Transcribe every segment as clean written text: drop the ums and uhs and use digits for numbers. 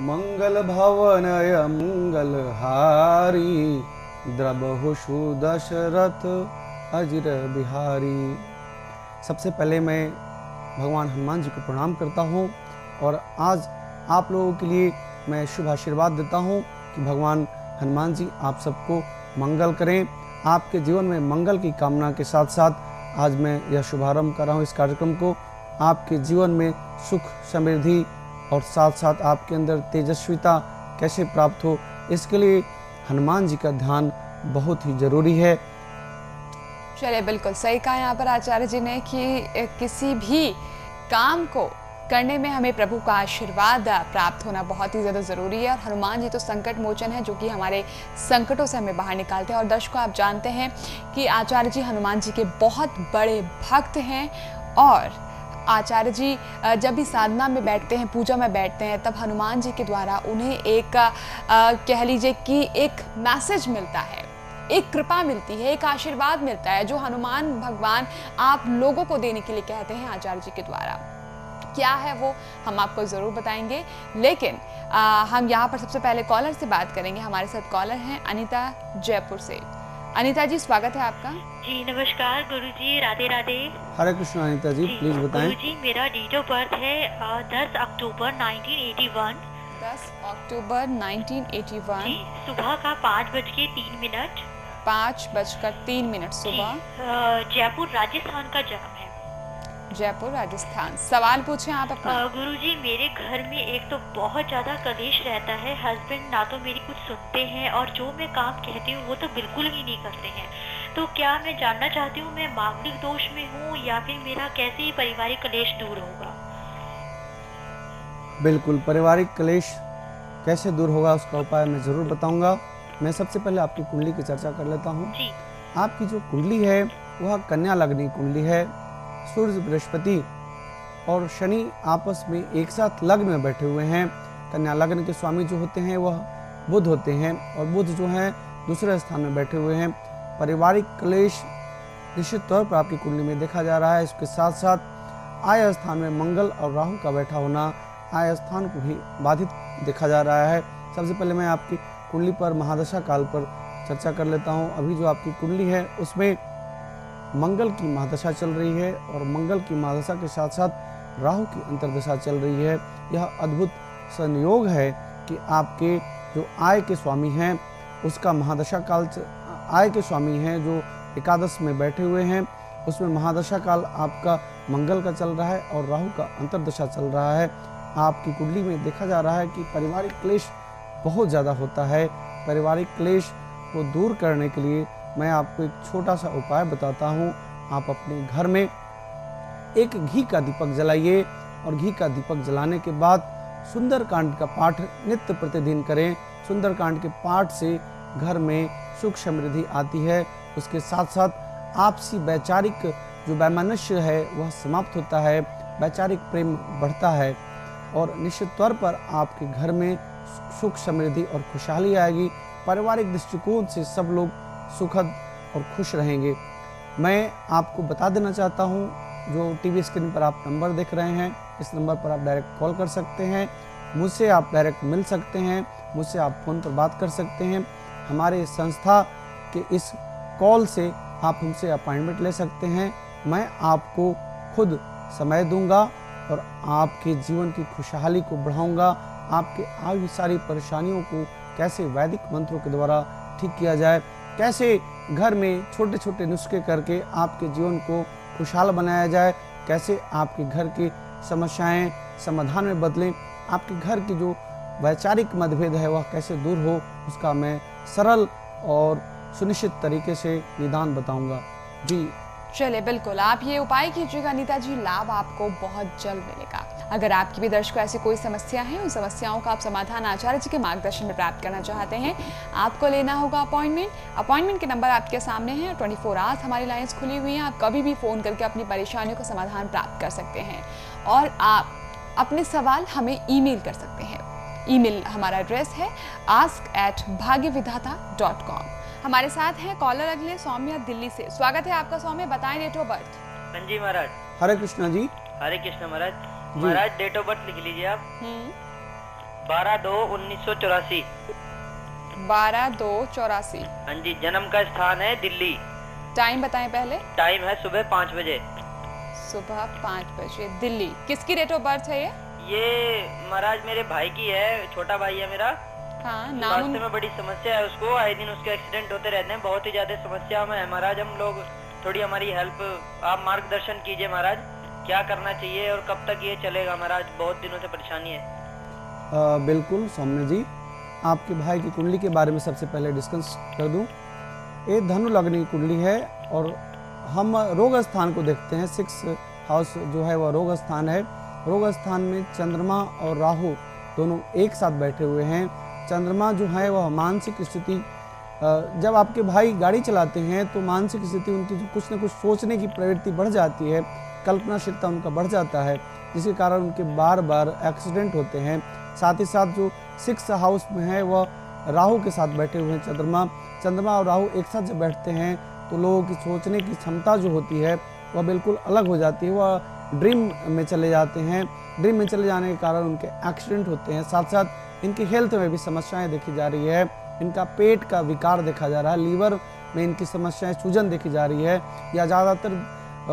मंगल भवनय मंगलहारी, द्रबहुषु दशरथ अजिर बिहारी। सबसे पहले मैं भगवान हनुमान जी को प्रणाम करता हूँ और आज आप लोगों के लिए मैं शुभ आशीर्वाद देता हूँ कि भगवान हनुमान जी आप सबको मंगल करें। आपके जीवन में मंगल की कामना के साथ साथ आज मैं यह शुभारंभ कर रहा हूँ इस कार्यक्रम को। आपके जीवन में सुख समृद्धि और साथ साथ आपके अंदर तेजस्विता कैसे प्राप्त हो, इसके लिए हनुमान जी का ध्यान बहुत ही जरूरी है। चलिए, बिल्कुल सही कहा यहाँ पर आचार्य जी ने कि किसी भी काम को करने में हमें प्रभु का आशीर्वाद प्राप्त होना बहुत ही ज़्यादा ज़रूरी है। और हनुमान जी तो संकट मोचन है, जो कि हमारे संकटों से हमें बाहर निकालते हैं। और दर्शकों, आप जानते हैं कि आचार्य जी हनुमान जी के बहुत बड़े भक्त हैं। और आचार्य जी जब भी साधना में बैठते हैं, पूजा में बैठते हैं, तब हनुमान जी के द्वारा उन्हें एक कह लीजिए कि एक मैसेज मिलता है, एक कृपा मिलती है, एक आशीर्वाद मिलता है, जो हनुमान भगवान आप लोगों को देने के लिए कहते हैं आचार्य जी के द्वारा। क्या है वो हम आपको ज़रूर बताएंगे, लेकिन हम यहाँ पर सबसे पहले कॉलर से बात करेंगे। हमारे साथ कॉलर हैं अनीता जयपुर से। अनीता जी, स्वागत है आपका। जी नमस्कार गुरुजी, राधे राधे। हरे कृष्ण अनीता जी, प्लीज बताएं। गुरुजी, मेरा डेट ऑफ बर्थ है 10 अक्टूबर 1981। 10 अक्टूबर 1981। जी, सुबह का 5:03। 5:03 सुबह। जयपुर राजस्थान का जन्म है। जयपुर राजस्थान। सवाल पूछें आप अपना। गुरुजी, मेरे घर में एक तो बहुत ज्यादा कलेश रहता है। हस्बैंड ना तो मेरी कुछ सुनते हैं और जो मैं काम कहती हूँ वो तो बिल्कुल ही नहीं करते हैं। तो क्या मैं जानना चाहती हूँ मैं मांगलिक दोष में हूँ या फिर मेरा कैसे पारिवारिक कलेश दूर होगा? बिल्कुल, पारिवारिक कलेश कैसे दूर होगा उसका उपाय मैं जरूर बताऊंगा। मैं सबसे पहले आपकी कुंडली की चर्चा कर लेता हूँ। आपकी जो कुंडली है वह कन्या लग्नी कुंडली है। सूर्य, बृहस्पति और शनि आपस में एक साथ लग्न में बैठे हुए हैं। कन्या लग्न के स्वामी जो होते हैं वह बुध होते हैं और बुध जो है दूसरे स्थान में बैठे हुए हैं। पारिवारिक क्लेश निश्चित तौर पर आपकी कुंडली में देखा जा रहा है। इसके साथ साथ आय स्थान में मंगल और राहु का बैठा होना आय स्थान को भी बाधित देखा जा रहा है। सबसे पहले मैं आपकी कुंडली पर महादशा काल पर चर्चा कर लेता हूँ। अभी जो आपकी कुंडली है उसमें मंगल की महादशा चल रही है और मंगल की महादशा के साथ साथ राहु की अंतर्दशा चल रही है। यह अद्भुत संयोग है कि आपके जो आय के स्वामी हैं उसका महादशा काल, आय के स्वामी हैं जो एकादश में बैठे हुए हैं, उसमें महादशा काल आपका मंगल का चल रहा है और राहु का अंतर्दशा चल रहा है। आपकी कुंडली में देखा जा रहा है कि पारिवारिक क्लेश बहुत ज़्यादा होता है। पारिवारिक क्लेश को दूर करने के लिए मैं आपको एक छोटा सा उपाय बताता हूँ। आप अपने घर में एक घी का दीपक जलाइए और घी का दीपक जलाने के बाद सुंदरकांड का पाठ नित्य प्रतिदिन करें। सुंदरकांड के पाठ से घर में सुख समृद्धि आती है। उसके साथ साथ आपसी वैचारिक जो वैमनस्य है वह समाप्त होता है, वैचारिक प्रेम बढ़ता है और निश्चित तौर पर आपके घर में सुख समृद्धि और खुशहाली आएगी। पारिवारिक दृष्टिकोण से सब लोग सुखद और खुश रहेंगे। मैं आपको बता देना चाहता हूँ, जो टीवी स्क्रीन पर आप नंबर देख रहे हैं इस नंबर पर आप डायरेक्ट कॉल कर सकते हैं, मुझसे आप डायरेक्ट मिल सकते हैं, मुझसे आप फ़ोन पर बात कर सकते हैं। हमारे संस्था के इस कॉल से आप हमसे अपॉइंटमेंट ले सकते हैं। मैं आपको खुद समय दूंगा और आपके जीवन की खुशहाली को बढ़ाऊंगा। आपके आगे सारी परेशानियों को कैसे वैदिक मंत्रों के द्वारा ठीक किया जाए, कैसे घर में छोटे छोटे नुस्खे करके आपके जीवन को खुशहाल बनाया जाए, कैसे आपके घर की समस्याएं समाधान में बदलें, आपके घर की जो वैचारिक मतभेद है वह कैसे दूर हो, उसका मैं सरल और सुनिश्चित तरीके से निदान बताऊंगा। जी चलिए, बिल्कुल आप ये उपाय कीजिएगा अनीता जी, लाभ आपको बहुत जल्द मिलेगा। अगर आपकी भी दर्शकों ऐसी कोई समस्या है, उन समस्याओं का आप समाधान आचार्य जी के मार्गदर्शन में प्राप्त करना चाहते हैं, आपको लेना होगा अपॉइंटमेंट के नंबर आपके सामने हैं। 24 आवर्स हमारी लाइन्स खुली हुई हैं। आप कभी भी फ़ोन करके अपनी परेशानियों का समाधान प्राप्त कर सकते हैं और आप अपने सवाल हमें ईमेल कर सकते हैं। ईमेल हमारा एड्रेस है ask@bhagyavidhata.com। हमारे साथ हैं कॉलर अगले सौम्या दिल्ली से। स्वागत है आपका सौम्या, बताएं डेट ऑफ बर्थ। हाँ जी महाराज। हरे कृष्णा जी। हरे कृष्ण महाराज। महाराज डेट ऑफ बर्थ लिख लीजिए आप। 12/2/1984। 12/2/84। हाँ जी, जन्म का स्थान है दिल्ली। टाइम बताएं पहले। टाइम है सुबह 5 बजे। सुबह 5 बजे दिल्ली। किसकी डेट ऑफ बर्थ है ये? ये महाराज मेरे भाई की है, छोटा भाई है मेरा। हाँ, नाम रास्ते में बड़ी समस्या है उसको, आए दिन उसके एक्सीडेंट होते रहते हैं, बहुत ही ज्यादा समस्या में है महाराज। हम लोग थोड़ी हमारी हेल्प, आप मार्गदर्शन कीजिए महाराज, क्या करना चाहिए और कब तक ये चलेगा महाराज, बहुत दिनों से परेशानी है। बिल्कुल सौम्य जी, आपके भाई की कुंडली के बारे में सबसे पहले डिस्कस कर दूं। ये धनु लग्न की कुंडली है और हम रोग स्थान को देखते हैं। 6 हाउस जो है वह रोग स्थान है। रोग स्थान में चंद्रमा और राहु दोनों एक साथ बैठे हुए हैं। चंद्रमा जो है वह मानसिक स्थिति, जब आपके भाई गाड़ी चलाते हैं तो मानसिक स्थिति उनकी जो कुछ न कुछ सोचने की प्रवृत्ति बढ़ जाती है, कल्पनाशीलता उनका बढ़ जाता है, जिसके कारण उनके बार बार एक्सीडेंट होते हैं। साथ ही साथ जो 6 हाउस में है वह राहु के साथ बैठे हुए हैं। चंद्रमा और राहु एक साथ जब बैठते हैं तो लोगों की सोचने की क्षमता जो होती है वह बिल्कुल अलग हो जाती है। वह ड्रीम में चले जाते हैं। ड्रीम में चले जाने के कारण उनके एक्सीडेंट होते हैं। साथ साथ इनकी हेल्थ में भी समस्याएं देखी जा रही है। इनका पेट का विकार देखा जा रहा है, लीवर में इनकी समस्याएं, सूजन देखी जा रही है। या ज़्यादातर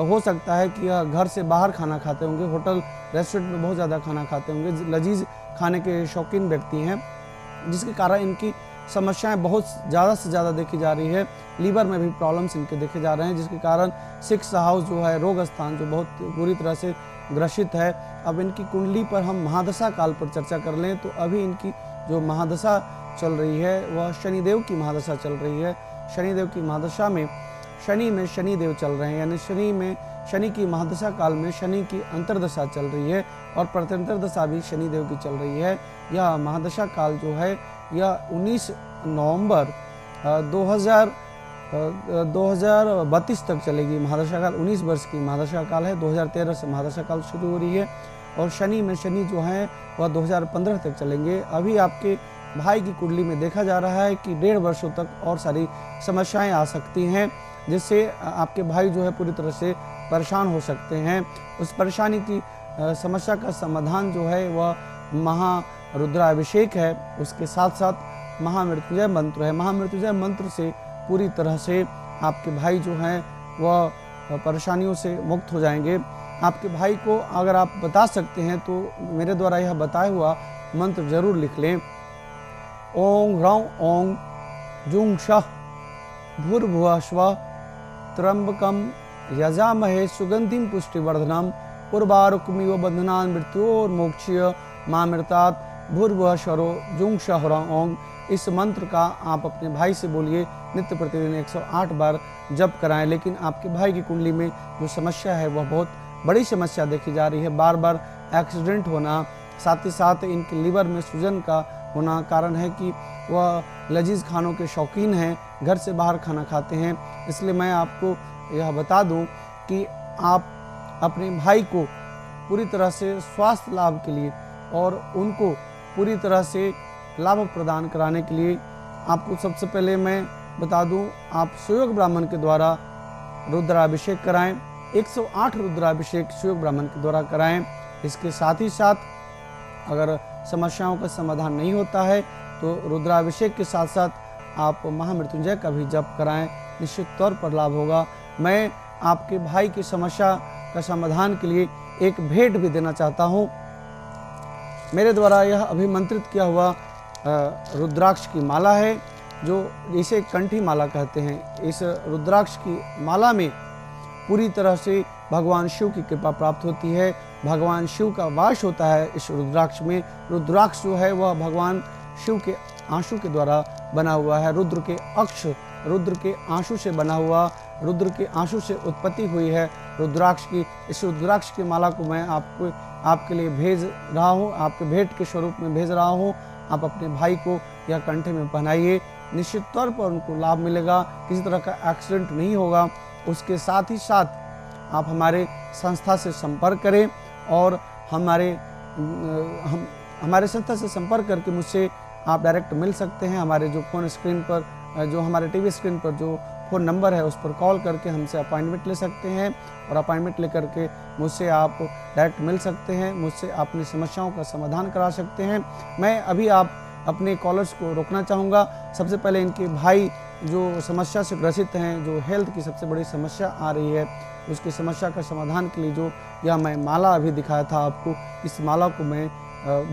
हो सकता है कि यह घर से बाहर खाना खाते होंगे, होटल रेस्टोरेंट में बहुत ज़्यादा खाना खाते होंगे, लजीज खाने के शौकीन व्यक्ति हैं, जिसके कारण इनकी समस्याएं बहुत ज़्यादा से ज़्यादा देखी जा रही है। लीवर में भी प्रॉब्लम्स इनके देखे जा रहे हैं, जिसके कारण 6 हाउस जो है रोग स्थान जो बहुत बुरी तरह से ग्रसित है। अब इनकी कुंडली पर हम महादशा काल पर चर्चा कर लें तो अभी इनकी जो महादशा चल रही है वह शनिदेव की महादशा चल रही है। शनिदेव की महादशा में शनिदेव चल रहे हैं, यानी शनि की महादशा काल में शनि की अंतर्दशा चल रही है और प्रत्यंतर दशा भी शनिदेव की चल रही है। यह महादशा काल जो है यह 19 नवंबर 2032 तक चलेगी। महादशा काल 19 वर्ष की महादशा काल है। 2013 से महादशा काल शुरू हो रही है और शनि जो है वह 2015 तक चलेंगे। अभी आपके भाई की कुंडली में देखा जा रहा है कि 1.5 वर्षों तक और सारी समस्याएं आ सकती हैं, जिससे आपके भाई जो है पूरी तरह से परेशान हो सकते हैं। उस परेशानी की समस्या का समाधान जो है वह महारुद्राभिषेक है। उसके साथ साथ महामृत्युंजय मंत्र है। महामृत्युंजय मंत्र से पूरी तरह से आपके भाई जो हैं वह परेशानियों से मुक्त हो जाएंगे। आपके भाई को अगर आप बता सकते हैं तो मेरे द्वारा यह बताया हुआ मंत्र जरूर लिख लें। ओं ह्रौं ओं जुं शः भूर्भुवः स्वः त्र्यंबकं यजामहे सुगंधिं पुष्टिवर्धनम् उर्वारुकमिव बंधनान् मृत्योर्मोक्षीय मामृतात् भूर्भुवः स्वः जुं शः ह्रौं ओं। इस मंत्र का आप अपने भाई से बोलिए, नित्य प्रतिदिन 108 बार जप कराएं। लेकिन आपके भाई की कुंडली में जो समस्या है वह बहुत बड़ी समस्या देखी जा रही है। बार बार एक्सीडेंट होना, साथ ही साथ इनके लीवर में सूजन का होना कारण है कि वह लजीज खानों के शौकीन हैं, घर से बाहर खाना खाते हैं। इसलिए मैं आपको यह बता दूं कि आप अपने भाई को पूरी तरह से स्वास्थ्य लाभ के लिए और उनको पूरी तरह से लाभ प्रदान कराने के लिए आपको सबसे पहले मैं बता दूं, आप सुयोग ब्राह्मण के द्वारा रुद्राभिषेक कराएं। 108 रुद्राभिषेक सुयोग ब्राह्मण के द्वारा कराएं। इसके साथ ही साथ अगर समस्याओं का समाधान नहीं होता है तो रुद्राभिषेक के साथ साथ आप महामृत्युंजय का भी जप कराएं, निश्चित तौर पर लाभ होगा। मैं आपके भाई की समस्या का समाधान के लिए एक भेंट भी देना चाहता हूँ। मेरे द्वारा यह अभिमंत्रित किया हुआ रुद्राक्ष की माला है, जो इसे कंठी माला कहते हैं। इस रुद्राक्ष की माला में पूरी तरह से भगवान शिव की कृपा प्राप्त होती है। भगवान शिव का वास होता है इस रुद्राक्ष में। रुद्राक्ष जो है वह भगवान शिव के आंसू के द्वारा बना हुआ है। रुद्र के अक्ष, रुद्र के आंसू से बना हुआ, रुद्र के आंसू से उत्पत्ति हुई है रुद्राक्ष की। इस रुद्राक्ष की माला को मैं आपके लिए भेज रहा हूँ, आपके भेंट के स्वरूप में भेज रहा हूँ। आप अपने भाई को यह कंठे में पहनाइए, निश्चित तौर पर उनको लाभ मिलेगा, किसी तरह का एक्सीडेंट नहीं होगा। उसके साथ ही साथ आप हमारे संस्था से संपर्क करें और हमारे संस्था से संपर्क करके मुझसे आप डायरेक्ट मिल सकते हैं। हमारे जो फ़ोन स्क्रीन पर, जो हमारे टीवी स्क्रीन पर जो फ़ोन नंबर है उस पर कॉल करके हमसे अपॉइंटमेंट ले सकते हैं और अपॉइंटमेंट लेकर के मुझसे आप डायरेक्ट मिल सकते हैं, मुझसे अपनी समस्याओं का समाधान करा सकते हैं। मैं अभी आप अपने कॉलर्स को रोकना चाहूँगा। सबसे पहले इनके भाई जो समस्या से ग्रसित हैं, जो हेल्थ की सबसे बड़ी समस्या आ रही है, उसकी समस्या का समाधान के लिए जो यह मैं माला अभी दिखाया था आपको, इस माला को मैं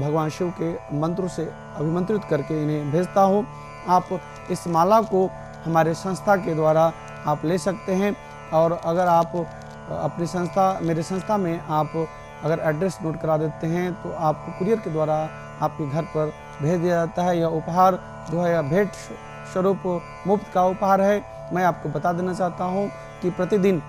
भगवान शिव के मंत्र से अभिमंत्रित करके इन्हें भेजता हूँ। आप इस माला को हमारे संस्था के द्वारा आप ले सकते हैं और अगर आप अपनी संस्था, मेरे संस्था में आप अगर एड्रेस नोट करा देते हैं तो आपको कुरियर के द्वारा आपके घर पर भेज दिया जाता है। यह उपहार जो है यह भेंट स्वरूप मुफ्त का उपहार है। मैं आपको बता देना चाहता हूँ कि प्रतिदिन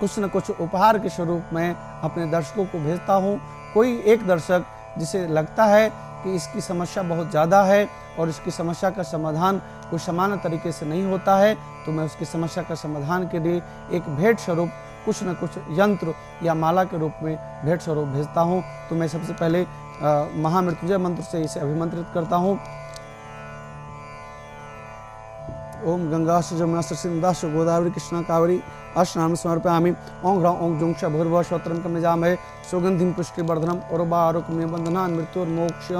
कुछ न कुछ उपहार के स्वरूप में अपने दर्शकों को भेजता हूँ। कोई एक दर्शक जिसे लगता है कि इसकी समस्या बहुत ज़्यादा है और इसकी समस्या का समाधान कोई सामान्य तरीके से नहीं होता है, तो मैं उसकी समस्या का समाधान के लिए एक भेंट स्वरूप कुछ न कुछ यंत्र या माला के रूप में भेंट स्वरूप भेजता हूँ। तो मैं सबसे पहले महामृत्युंजय मंत्र से इसे अभिमंत्रित करता हूँ। ओम गंगाश जमुनाश सिंधाश गोदावरी कृष्णा कावरी अश्नाम समर्पयामि। ओं ह्रां ओं जुंक्ष भूर्भुवः स्वत्रं कमजामहे सुगंधिं पुष्टिवर्धनम् उर्वा आरोग्यं बंधनान् मृत्युर्मोक्ष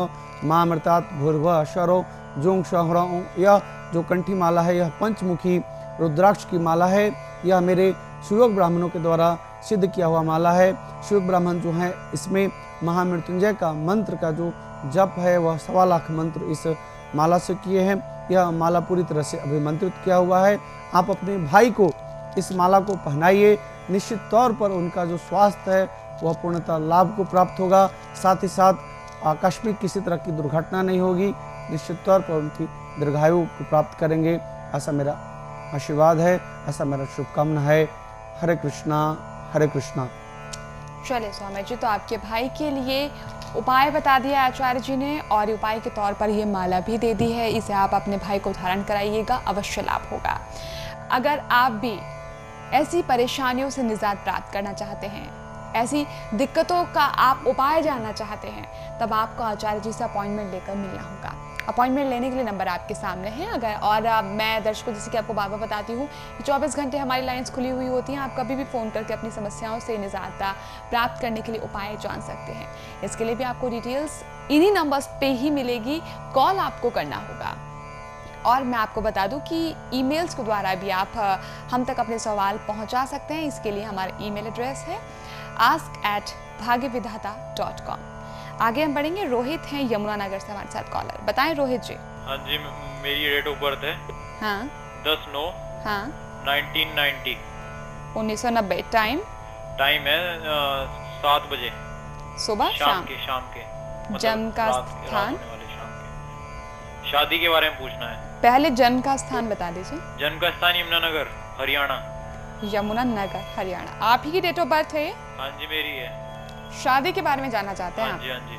मामृतात् भूर्भुवः स्वरो जुंक्ष ह्रां ओं। यह जो कंठी माला है यह पंचमुखी रुद्राक्ष की माला है। यह मेरे सुयोग ब्राह्मणों के द्वारा सिद्ध किया हुआ माला है। सुयोग ब्राह्मण जो हैं इसमें महामृत्युंजय का मंत्र का जो जप है वह 1.25 लाख मंत्र इस माला से किए हैं। यह माला पूरी तरह से अभिमंत्रित किया हुआ है। आप अपने भाई को इस माला को पहनाइए, निश्चित तौर पर उनका जो स्वास्थ्य है वह पूर्णतः लाभ को प्राप्त होगा। साथ ही साथ आकस्मिक किसी तरह की दुर्घटना नहीं होगी, निश्चित तौर पर उनकी दीर्घायु को प्राप्त करेंगे। ऐसा मेरा आशीर्वाद है, ऐसा मेरा शुभकामना है। हरे कृष्णा हरे कृष्णा। चलिए स्वामी जी, तो आपके भाई के लिए उपाय बता दिया आचार्य जी ने और उपाय के तौर पर ये माला भी दे दी है। इसे आप अपने भाई को धारण कराइएगा, अवश्य लाभ होगा। अगर आप भी ऐसी परेशानियों से निजात प्राप्त करना चाहते हैं, ऐसी दिक्कतों का आप उपाय जानना चाहते हैं, तब आपको आचार्य जी से अपॉइंटमेंट लेकर मिलना होगा। अपॉइंटमेंट लेने के लिए नंबर आपके सामने है। अगर और मैं दर्शकों जैसे कि आपको बार बार बताती हूँ कि 24 घंटे हमारी लाइंस खुली हुई होती हैं। आप कभी भी फ़ोन करके अपनी समस्याओं से निजात प्राप्त करने के लिए उपाय जान सकते हैं। इसके लिए भी आपको डिटेल्स इन्हीं नंबर्स पे ही मिलेगी, कॉल आपको करना होगा। और मैं आपको बता दूं कि ईमेल्स के द्वारा भी आप हम तक अपने सवाल पहुंचा सकते हैं। इसके लिए हमारा ईमेल एड्रेस है ask@bhagyavidhata.com। आगे हम बढ़ेंगे। रोहित हैं यमुनानगर से हमारे साथ कॉलर। बताएं रोहित जी। हाँ जी, मेरी डेट ऑफ बर्थ है हाँ 10/9 हाँ 1990। 1990। टाइम है 7 बजे सुबह शाम के जन्म का रात स्थान? होने वाले शाम के। शादी के बारे में पूछना है। पहले जन्म का स्थान बता दीजिए। जन्म का स्थान यमुनानगर हरियाणा। यमुनानगर हरियाणा। आप ही की डेट ऑफ बर्थ है? हाँ जी मेरी है। शादी के बारे में जानना चाहते हैं हाँ आप? जी हाँ जी।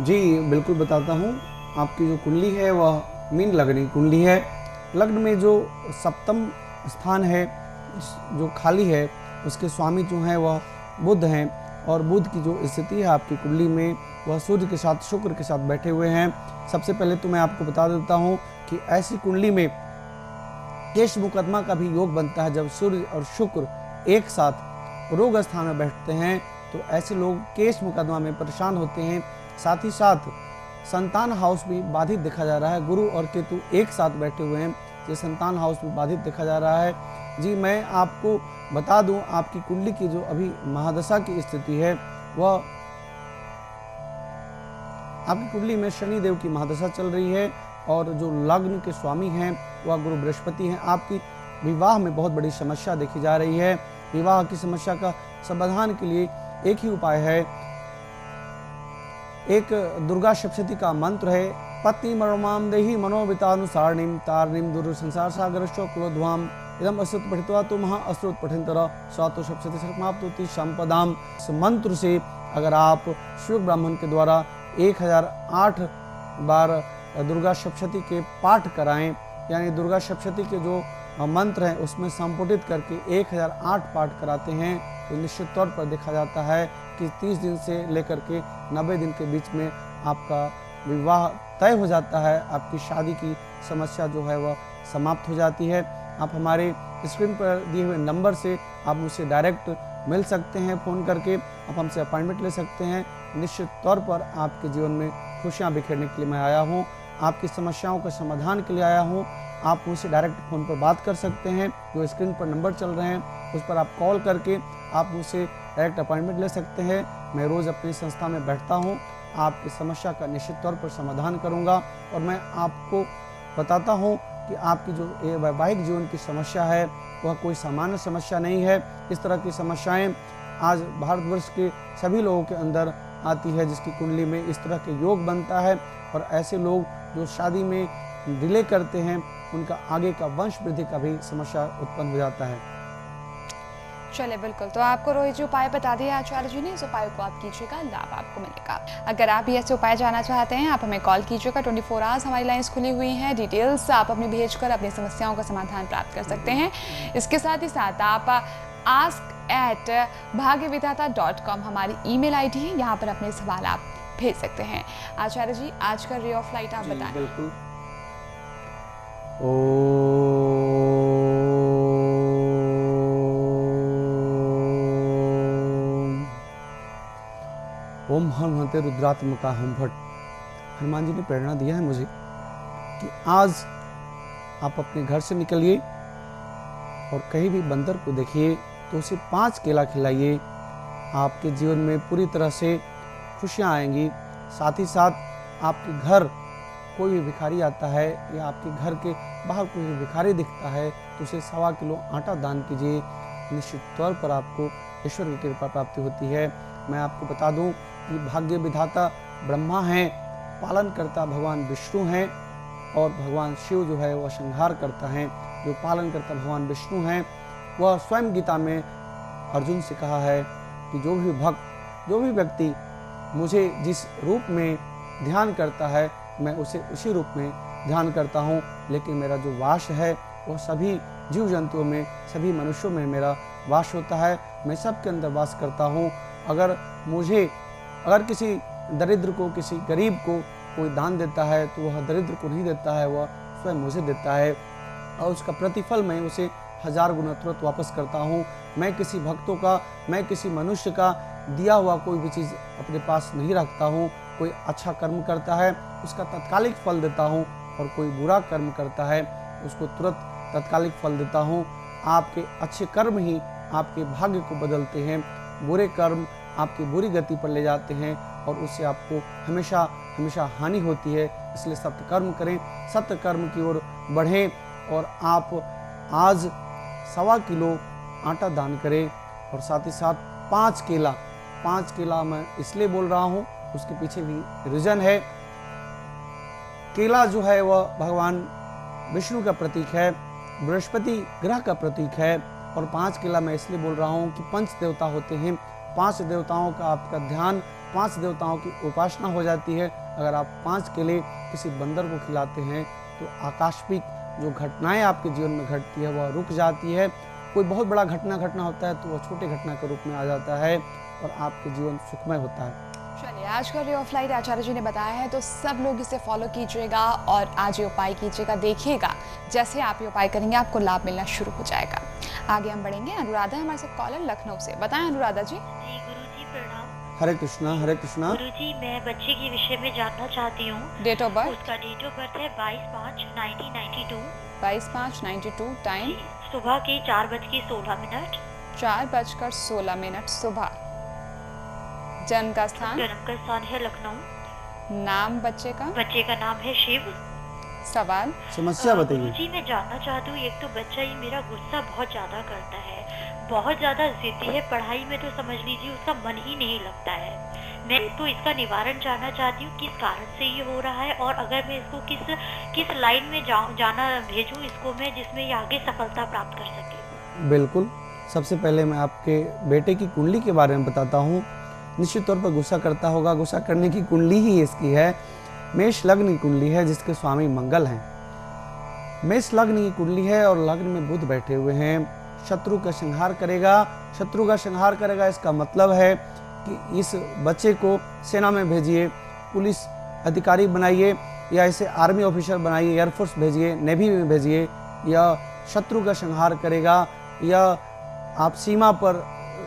जी बिल्कुल बताता हूँ। आपकी जो कुंडली है वह मीन लग्न कुंडली है। लग्न में जो सप्तम स्थान है जो खाली है उसके स्वामी जो हैं वह बुध हैं और बुध की जो स्थिति है आपकी कुंडली में वह सूर्य के साथ शुक्र के साथ बैठे हुए हैं। सबसे पहले तो मैं आपको बता देता हूँ कि ऐसी कुंडली में केश मुकदमा का भी योग बनता है। जब सूर्य और शुक्र एक साथ रोग स्थान में बैठते हैं तो ऐसे लोग केस मुकदमा में परेशान होते हैं। साथ ही साथ संतान हाउस भी बाधित देखा जा रहा है। गुरु और केतु एक साथ बैठे हुए हैं, ये संतान हाउस भी बाधित देखा जा रहा है। जी मैं आपको बता दूं, आपकी कुंडली की जो अभी महादशा की स्थिति है वह आपकी कुंडली में शनिदेव की महादशा चल रही है और जो लग्न के स्वामी हैं वह गुरु बृहस्पति हैं। आपकी विवाह में बहुत बड़ी समस्या देखी जा रही है। विवाह की समस्या का समाधान के लिए एक ही उपाय है। एक दुर्गा सप्तशती का मंत्र है, पत्नी मरोमाम देहि मनोवितानुसारणीम तारणीम दुर् संसार सागरश्च क्लोध्वाम इदम अश्रुत पठित्वा तो महा अश्रुत पठिंतर सातो सप्तशती समाप्तोति संपदाम। इस मंत्र से अगर आप शिव ब्राह्मण के द्वारा 1008 बार दुर्गा सप्तशती के पाठ कराएं, यानी दुर्गा सप्तशती के जो मंत्र हैं उसमें संपुटित करके 1008 पाठ कराते हैं तो निश्चित तौर पर देखा जाता है कि 30 दिन से लेकर के 90 दिन के बीच में आपका विवाह तय हो जाता है। आपकी शादी की समस्या जो है वह समाप्त हो जाती है। आप हमारे स्क्रीन पर दिए हुए नंबर से आप मुझसे डायरेक्ट मिल सकते हैं, फ़ोन करके आप हमसे अपॉइंटमेंट ले सकते हैं। निश्चित तौर पर आपके जीवन में खुशियाँ बिखेरने के लिए मैं आया हूँ, आपकी समस्याओं का समाधान के लिए आया हूँ। आप मुझसे डायरेक्ट फ़ोन पर बात कर सकते हैं, जो स्क्रीन पर नंबर चल रहे हैं उस पर आप कॉल करके आप मुझसे डायरेक्ट अपॉइंटमेंट ले सकते हैं। मैं रोज़ अपनी संस्था में बैठता हूँ, आपकी समस्या का निश्चित तौर पर समाधान करूँगा और मैं आपको बताता हूँ कि आपकी जो ये वैवाहिक जीवन की समस्या है वह कोई सामान्य समस्या नहीं है। इस तरह की समस्याएं आज भारतवर्ष के सभी लोगों के अंदर आती है, जिसकी कुंडली में इस तरह के योग बनता है और ऐसे लोग जो शादी में डिले करते हैं उनका आगे का वंश वृद्धि का भी समस्या उत्पन्न हो जाता है। चलिए बिल्कुल, तो आपको रोहित जी उपाय बता दिए आचार्य जी ने, इस उपाय को आप कीजिएगा, लाभ आपको मिलेगा। अगर आप भी ऐसे उपाय जानना चाहते हैं आप हमें कॉल कीजिएगा, 24 आवर्स हमारी लाइन्स खुली हुई हैं। डिटेल्स आप अपनी भेजकर अपनी समस्याओं का समाधान प्राप्त कर सकते हैं। इसके साथ ही साथ आप ask@bhagyavidhata.com हमारी ईमेल आईडी है, यहाँ पर अपने सवाल आप भेज सकते हैं। आचार्य जी आज का रे ऑफ लाइट आप बताएं। बिल्कुल। ओम हनुमते रुद्रात्मका हम भट्ट। हनुमान जी ने प्रेरणा दिया है मुझे कि आज आप अपने घर से निकलिए और कहीं भी बंदर को देखिए तो उसे 5 केला खिलाइए। आपके जीवन में पूरी तरह से खुशियाँ आएंगी। साथ ही साथ आपके घर कोई भी भिखारी आता है या आपके घर के बाहर कोई भी भिखारी दिखता है तो उसे 1.25 किलो आटा दान कीजिए। निश्चित तौर पर आपको ईश्वर की कृपा प्राप्ति होती है। मैं आपको बता दूं कि भाग्य विधाता ब्रह्मा हैं, पालन करता भगवान विष्णु हैं और भगवान शिव जो है वह संहार करता है। जो पालन करता भगवान विष्णु हैं वह स्वयं गीता में अर्जुन से कहा है कि जो भी भक्त, जो भी व्यक्ति मुझे जिस रूप में ध्यान करता है मैं उसे उसी रूप में ध्यान करता हूँ, लेकिन मेरा जो वास है वह सभी जीव जंतुओं में, सभी मनुष्यों में मेरा वास होता है। मैं सबके अंदर वास करता हूँ। अगर किसी दरिद्र को, किसी गरीब को कोई दान देता है तो वह दरिद्र को नहीं देता है, वह स्वयं मुझे देता है और उसका प्रतिफल मैं उसे 1000 गुना तुरंत वापस करता हूँ। मैं किसी भक्तों का, मैं किसी मनुष्य का दिया हुआ कोई भी चीज़ अपने पास नहीं रखता हूँ। कोई अच्छा कर्म करता है उसका तत्कालिक फल देता हूँ और कोई बुरा कर्म करता है उसको तुरंत तत्कालिक फल देता हूँ। आपके अच्छे कर्म ही आपके भाग्य को बदलते हैं, बुरे कर्म आपकी बुरी गति पर ले जाते हैं और उससे आपको हमेशा हमेशा हानि होती है। इसलिए सत्य कर्म करें, सत्य कर्म की ओर बढ़ें और आप आज 1.25 किलो आटा दान करें और साथ ही साथ 5 केला मैं इसलिए बोल रहा हूँ, उसके पीछे भी रीजन है। केला जो है वह भगवान विष्णु का प्रतीक है, बृहस्पति ग्रह का प्रतीक है और 5 केला मैं इसलिए बोल रहा हूँ कि 5 देवता होते हैं। 5 देवताओं का आपका ध्यान, 5 देवताओं की उपासना हो जाती है। अगर आप 5 केले किसी बंदर को खिलाते हैं तो आकस्मिक जो घटनाएं आपके जीवन में घटती है वह रुक जाती है। कोई बहुत बड़ा घटना होता है तो वह छोटे घटना के रूप में आ जाता है और आपके जीवन सुखमय होता है। चलिए आज का रे ऑफ लाइट आचार्य जी ने बताया है तो सब लोग इसे फॉलो कीजिएगा और आज ये उपाय कीजिएगा। देखिएगा जैसे आप ये उपाय करेंगे आपको लाभ मिलना शुरू हो जाएगा। आगे हम बढ़ेंगे। अनुराधा हमारे साथ कॉलर लखनऊ से। बताएं अनुराधा जी। जी गुरुजी प्रणाम। हरे कृष्णा हरे कृष्णा। गुरुजी मैं बच्चे के विषय में जानना चाहती हूँ। Date of birth? उसका डेट ऑफ बर्थ है 22/5/1992। 22/5/92। टाइम? सुबह के 4:16 4:16 सुबह। जन्म का स्थान? जन्म का स्थान है लखनऊ। नाम बच्चे का? बच्चे का नाम है शिव। सवाल? समस्या बताइए। गुरुजी मैं जानना चाहती हूँ, एक तो बच्चा ही मेरा गुस्सा बहुत ज्यादा करता है, बहुत ज्यादा जिद्दी है, पढ़ाई में तो समझ लीजिए उसका मन ही नहीं लगता है। मैं तो इसका निवारण जानना चाहती हूँ किस कारण से ये हो रहा है और अगर मैं इसको किस लाइन में जाना भेजूँ इसको मैं जिसमें ये आगे सफलता प्राप्त कर सके। बिल्कुल, सबसे पहले मैं आपके बेटे की कुंडली के बारे में बताता हूँ। निश्चित तौर पर गुस्सा करता होगा, गुस्सा करने की कुंडली ही इसकी है। मेष लग्न की कुंडली है जिसके स्वामी मंगल हैं। मेष लग्न की कुंडली है और लग्न में बुध बैठे हुए हैं। शत्रु का संहार करेगा, शत्रु का संहार करेगा इसका मतलब है कि इस बच्चे को सेना में भेजिए, पुलिस अधिकारी बनाइए या इसे आर्मी ऑफिसर बनाइए, एयरफोर्स भेजिए, नेवी में भेजिए, या शत्रु का संहार करेगा, या आप सीमा पर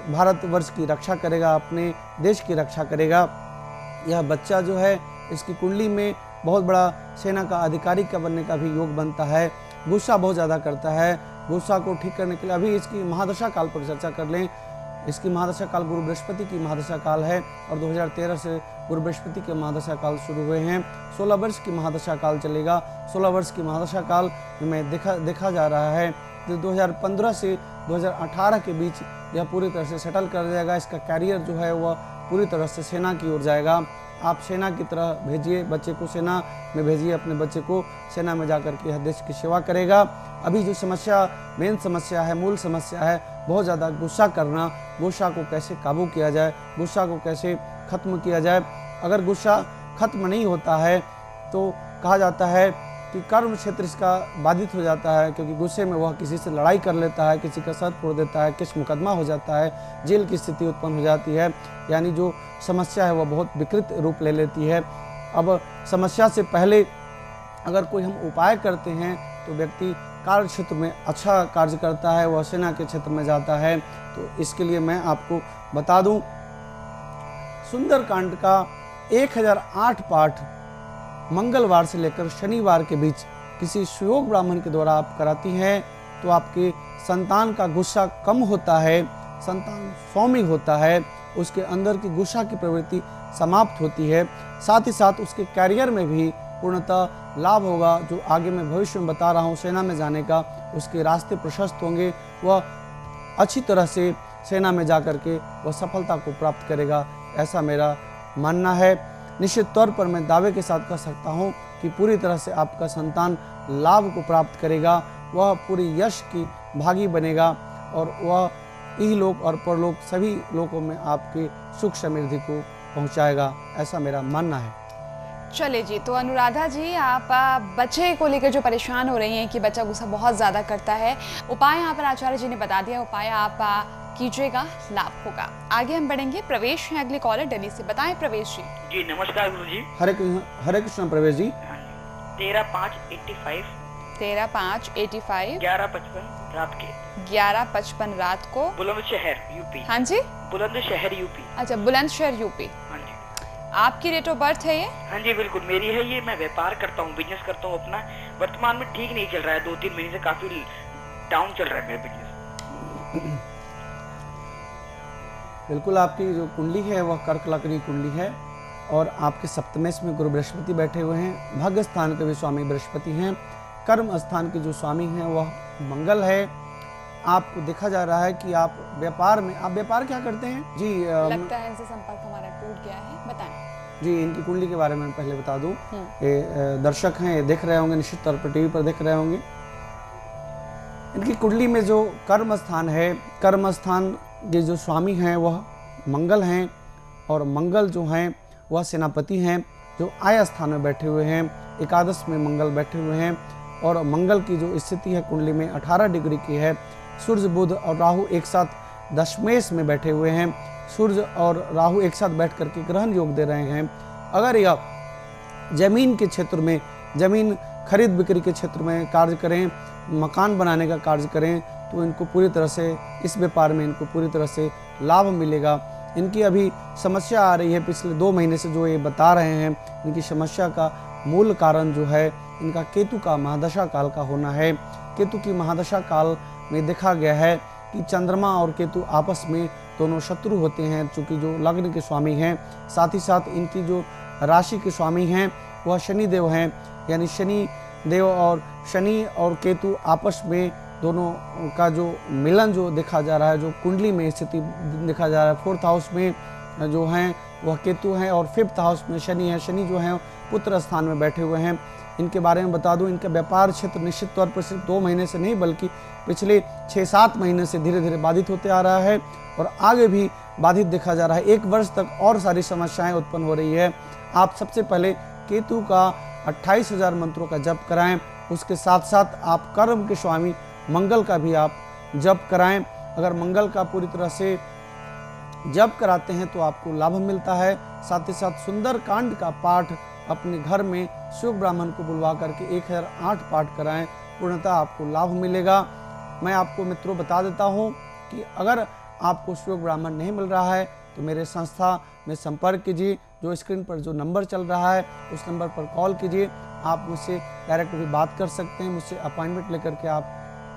भारतवर्ष की रक्षा करेगा, अपने देश की रक्षा करेगा। यह बच्चा जो है इसकी कुंडली में बहुत बड़ा सेना का अधिकारी का बनने का भी योग बनता है। गुस्सा बहुत ज़्यादा करता है। गुस्सा को ठीक करने के लिए अभी इसकी महादशा काल पर चर्चा कर लें। इसकी महादशा काल गुरु बृहस्पति की महादशा काल है और 2013 से गुरु बृहस्पति के महादशा काल शुरू हुए हैं। 16 वर्ष की महादशा काल चलेगा। 16 वर्ष की महादशा काल में देखा जा रहा है कि 2015 से 2018 के बीच यह पूरी तरह से सेटल कर जाएगा। इसका कैरियर जो है वह पूरी तरह से सेना की ओर जाएगा। आप सेना की तरह भेजिए बच्चे को, सेना में भेजिए अपने बच्चे को, सेना में जाकर के यह देश की सेवा करेगा। अभी जो समस्या, मेन समस्या है, मूल समस्या है, बहुत ज़्यादा गुस्सा करना। गुस्सा को कैसे काबू किया जाए, गुस्सा को कैसे ख़त्म किया जाए। अगर गुस्सा खत्म नहीं होता है तो कहा जाता है कि कर्म क्षेत्र इसका बाधित हो जाता है, क्योंकि गुस्से में वह किसी से लड़ाई कर लेता है, किसी का सर फोड़ देता है, केस मुकदमा हो जाता है, जेल की स्थिति उत्पन्न हो जाती है। यानी जो समस्या है वह बहुत विकृत रूप ले लेती है। अब समस्या से पहले अगर कोई हम उपाय करते हैं तो व्यक्ति कार्य क्षेत्र में अच्छा कार्य करता है, वह सेना के क्षेत्र में जाता है। तो इसके लिए मैं आपको बता दूं, सुंदरकांड का 1008 पाठ मंगलवार से लेकर शनिवार के बीच किसी सुयोग ब्राह्मण के द्वारा आप कराती हैं तो आपके संतान का गुस्सा कम होता है, संतान सौम्य होता है, उसके अंदर की गुस्सा की प्रवृत्ति समाप्त होती है। साथ ही साथ उसके कैरियर में भी पूर्णतः लाभ होगा। जो आगे मैं भविष्य में बता रहा हूँ सेना में जाने का, उसके रास्ते प्रशस्त होंगे। वह अच्छी तरह से सेना में जा कर के वह सफलता को प्राप्त करेगा, ऐसा मेरा मानना है। निश्चित तौर पर मैं दावे के साथ कह सकता हूँ कि पूरी तरह से आपका संतान लाभ को प्राप्त करेगा, वह पूरी यश की भागी बनेगा और वह इहलोक और परलोक सभी लोकों में आपके सुख समृद्धि को पहुँचाएगा, ऐसा मेरा मानना है। चलिए जी, तो अनुराधा जी, आप बच्चे को लेकर जो परेशान हो रही हैं कि बच्चा गुस्सा बहुत ज़्यादा करता है, उपाय यहाँ पर आचार्य जी ने बता दिया, उपाय आप कीजिएगा, लाभ होगा। आगे हम बढ़ेंगे। प्रवेश है अगली कॉलर दिल्ली से। बताएं प्रवेश जी। जी नमस्कार गुरु जी। हरे कृष्ण प्रवेश जी। 13/5/85 13/5/85 11:55 रात के 11:55 रात को बुलंदशहर यूपी। हाँ जी, बुलंदशहर यूपी। अच्छा, बुलंदशहर यूपी। हाँ जी। आपकी डेट ऑफ बर्थ है ये? हाँ जी बिल्कुल मेरी है ये। मैं व्यापार करता हूँ, बिजनेस करता हूँ अपना। वर्तमान में ठीक नहीं चल रहा है, 2-3 महीने से काफी डाउन चल रहा है मेरा बिजनेस। बिल्कुल, आपकी जो कुंडली है वह कर्क लग्न कुंडली है और आपके सप्तमेश में गुरु बृहस्पति बैठे हुए हैं। भाग्य स्थान के भी स्वामी बृहस्पति हैं। कर्म स्थान के जो स्वामी हैं वह मंगल है। आपको देखा जा रहा है कि आप व्यापार में, आप व्यापार क्या करते हैं जी? लगता है इनसे संपर्क हमारा टूट गया है, बताएं जी। इनकी कुंडली के बारे में पहले बता दूं। ये दर्शक हैं, ये देख रहे होंगे, निश्चित तौर पर टीवी पर देख रहे होंगे। इनकी कुंडली में जो कर्म स्थान है, कर्म स्थान के जो स्वामी हैं वह मंगल हैं और मंगल जो हैं वह सेनापति हैं, जो आय स्थान में बैठे हुए हैं। एकादश में मंगल बैठे हुए हैं और मंगल की जो स्थिति है कुंडली में 18 डिग्री की है। सूर्य, बुध और राहु एक साथ दशमेश में बैठे हुए हैं। सूर्य और राहु एक साथ बैठ करके ग्रहण योग दे रहे हैं। अगर यह जमीन के क्षेत्र में, जमीन खरीद बिक्री के क्षेत्र में कार्य करें, मकान बनाने का कार्य करें, तो इनको पूरी तरह से, इस व्यापार में इनको पूरी तरह से लाभ मिलेगा। इनकी अभी समस्या आ रही है पिछले 2 महीने से, जो ये बता रहे हैं। इनकी समस्या का मूल कारण जो है इनका केतु का महादशा काल का होना है। केतु की महादशा काल में देखा गया है कि चंद्रमा और केतु आपस में दोनों शत्रु होते हैं, चूँकि जो लग्न के स्वामी हैं। साथ ही साथ इनकी जो राशि के स्वामी हैं वह शनि देव हैं, यानी शनि देव और शनि और केतु आपस में दोनों का जो मिलन जो देखा जा रहा है, जो कुंडली में स्थिति देखा जा रहा है। 4th हाउस में जो हैं वह केतु हैं और 5th हाउस में शनि है। शनि जो हैं पुत्र स्थान में बैठे हुए हैं। इनके बारे में बता दूं, इनका व्यापार क्षेत्र निश्चित तौर पर सिर्फ 2 महीने से नहीं बल्कि पिछले 6-7 महीने से धीरे धीरे बाधित होते आ रहा है और आगे भी बाधित देखा जा रहा है। 1 वर्ष तक और सारी समस्याएं उत्पन्न हो रही है। आप सबसे पहले केतु का 28,000 मंत्रों का जप कराएं। उसके साथ साथ आप कर्म के स्वामी मंगल का भी आप जप कराएं। अगर मंगल का पूरी तरह से जप कराते हैं तो आपको लाभ मिलता है। साथ ही साथ सुंदरकांड का पाठ अपने घर में शिव ब्राह्मण को बुलवा करके 1008 पाठ कराएं, पूर्णतः आपको लाभ मिलेगा। मैं आपको मित्रों बता देता हूं कि अगर आपको शिव ब्राह्मण नहीं मिल रहा है तो मेरे संस्था में संपर्क कीजिए। जो स्क्रीन पर जो नंबर चल रहा है उस नंबर पर कॉल कीजिए। आप मुझसे डायरेक्ट भी बात कर सकते हैं, मुझसे अपॉइंटमेंट लेकर के आप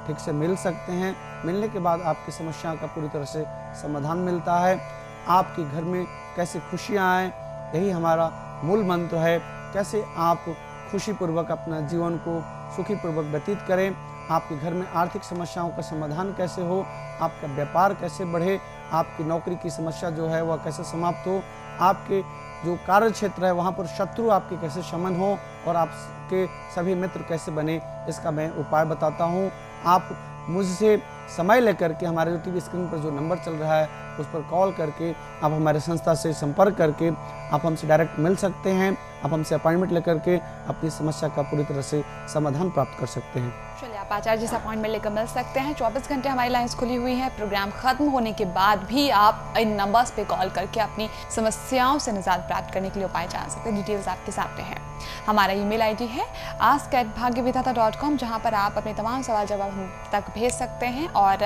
ठीक से मिल सकते हैं। मिलने के बाद आपकी समस्या का पूरी तरह से समाधान मिलता है। आपके घर में कैसे खुशियाँ आएँ, यही हमारा मूल मंत्र है। कैसे आप खुशीपूर्वक अपना जीवन को सुखीपूर्वक व्यतीत करें, आपके घर में आर्थिक समस्याओं का समाधान कैसे हो, आपका व्यापार कैसे बढ़े, आपकी नौकरी की समस्या जो है वह कैसे समाप्त हो, आपके जो कार्य क्षेत्र है वहाँ पर शत्रु आपके कैसे शमन हो और आपके सभी मित्र कैसे बने, इसका मैं उपाय बताता हूँ। आप मुझसे समय लेकर के हमारे जो टीवी स्क्रीन पर जो नंबर चल रहा है उस पर कॉल करके आप हमारे संस्था से संपर्क करके आप हमसे डायरेक्ट मिल सकते हैं। आप हमसे अपॉइंटमेंट लेकर के अपनी समस्या का पूरी तरह से समाधान प्राप्त कर सकते हैं। चलिए, आप आचार्य जी से अपॉइंटमेंट लेकर मिल सकते हैं। 24 घंटे हमारी लाइन्स खुली हुई हैं। प्रोग्राम खत्म होने के बाद भी आप इन नंबर्स पे कॉल करके अपनी समस्याओं से निजात प्राप्त करने के लिए उपाय जान सकते हैं। डिटेल्स आपके सामने हैं। हमारा ईमेल आईडी है ask@bhagyavidhata.com, जहां पर आप अपने तमाम सवाल जवाब हम तक भेज सकते हैं और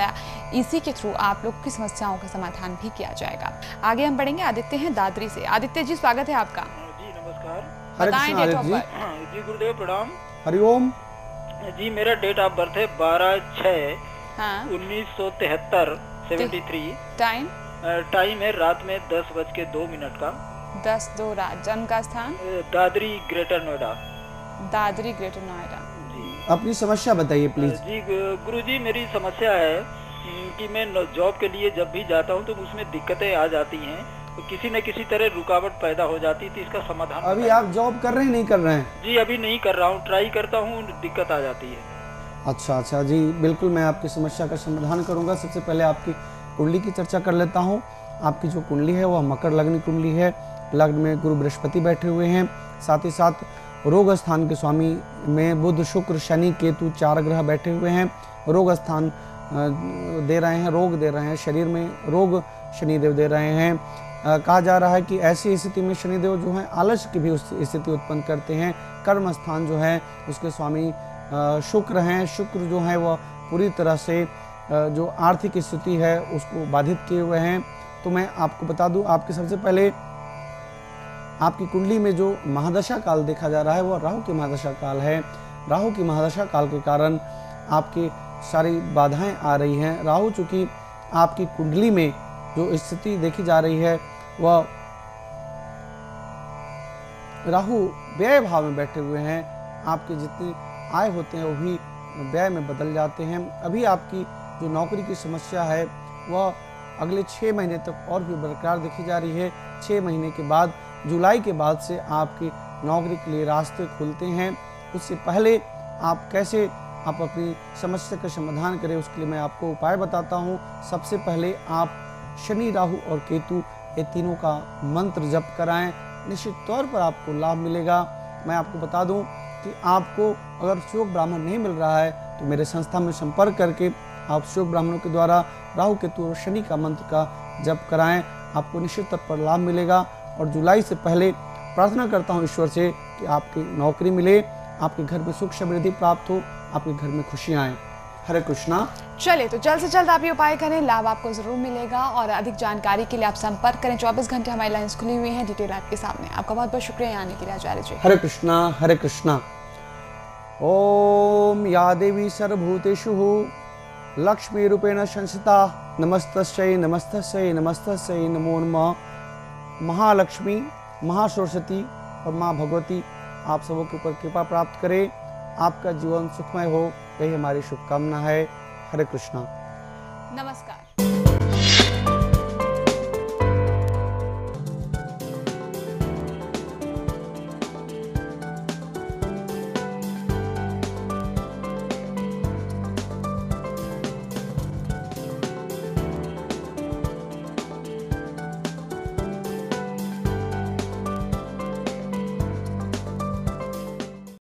इसी के थ्रू आप लोग की समस्याओं का समाधान भी किया जाएगा। आगे हम बढ़ेंगे। आदित्य हैं दादरी से। आदित्य जी, स्वागत है आपका। जी नमस्कार। बताएं डेट ऑफ बर्थ। जी गुरुदेव प्रणाम। हरिओम जी मेरा डेट ऑफ बर्थ है 12/6/1973 73। टाइम है रात में 10:02 का। 10:02 रात। जन्म का स्थान दादरी ग्रेटर नोएडा। दादरी ग्रेटर नोएडा। जी अपनी समस्या बताइए प्लीज। जी गुरुजी, मेरी समस्या है कि मैं जॉब के लिए जब भी जाता हूं तो उसमें दिक्कतें आ जाती हैं, तो किसी न किसी तरह रुकावट पैदा हो जाती थी। इसका समाधान अभी आप जॉब कर रहे हैं नहीं कर रहे हैं? जी अभी नहीं कर रहा हूँ, ट्राई करता हूँ, दिक्कत आ जाती है। अच्छा जी, बिल्कुल मैं आपकी समस्या का समाधान करूंगा। सबसे पहले आपकी कुंडली की चर्चा कर लेता हूं। आपकी जो कुंडली है वह मकर लग्न कुंडली है। लग्न में गुरु बृहस्पति बैठे हुए हैं, साथ ही साथ रोग स्थान के स्वामी में बुध शुक्र शनि केतु 4 ग्रह बैठे हुए हैं। रोग स्थान दे रहे हैं, रोग दे रहे हैं, शरीर में रोग शनिदेव दे रहे हैं। कहा जा रहा है कि ऐसी स्थिति में शनिदेव जो है आलस्य की भी स्थिति उत्पन्न करते हैं। कर्म स्थान जो है उसके स्वामी शुक्र हैं। शुक्र जो है वह पूरी तरह से जो आर्थिक स्थिति है उसको बाधित किए हुए हैं। तो मैं आपको बता दूं, आपके सबसे पहले आपकी कुंडली में जो महादशा काल देखा जा रहा है वह राहु की महादशा काल है। राहु की महादशा काल के कारण आपकी सारी बाधाएं आ रही हैं। राहु चूंकि आपकी कुंडली में जो स्थिति देखी जा रही है वह राहु व्यय भाव में बैठे हुए हैं। आपके जितनी आय होते हैं वो भी व्यय में बदल जाते हैं। अभी आपकी जो नौकरी की समस्या है वह अगले 6 महीने तक और भी बरकरार देखी जा रही है। 6 महीने के बाद जुलाई के बाद से आपकी नौकरी के लिए रास्ते खुलते हैं। उससे पहले आप कैसे आप अपनी समस्या का समाधान करें उसके लिए मैं आपको उपाय बताता हूँ। सबसे पहले आप शनि, राहु और केतु ये तीनों का मंत्र जप कराएं, निश्चित तौर पर आपको लाभ मिलेगा। मैं आपको बता दूं कि आपको अगर शिव ब्राह्मण नहीं मिल रहा है तो मेरे संस्था में संपर्क करके आप शिव ब्राह्मणों के द्वारा राहु केतु और शनि का मंत्र का जप कराएं, आपको निश्चित तौर पर लाभ मिलेगा। और जुलाई से पहले प्रार्थना करता हूँ ईश्वर से कि आपकी नौकरी मिले, आपके घर में सुख समृद्धि प्राप्त हो, आपके घर में खुशियाँ आए। हरे कृष्णा। चलिए, तो जल्द से जल्द आप ये उपाय करें, लाभ आपको जरूर मिलेगा। और अधिक जानकारी के लिए आप संपर्क करें। 24 घंटे हमारी लाइन्स खुली हुई हैं, डिटेल आपके सामने। आपका बहुत बहुत शुक्रिया आने के लिए आचार्य जी। हरे कृष्णा हरे कृष्णा। ओम या देवी सर्वभूतेषु लक्ष्मी रूपेण संस्थिता नमस्तस्यै नमस्तस्यै नमस्तस्यै नमो नमः। महालक्ष्मी, महासरस्वती और माँ भगवती आप सबों के ऊपर कृपा प्राप्त करे, आपका जीवन सुखमय हो, यही हमारी शुभकामना है। हरे कृष्णा। नमस्कार।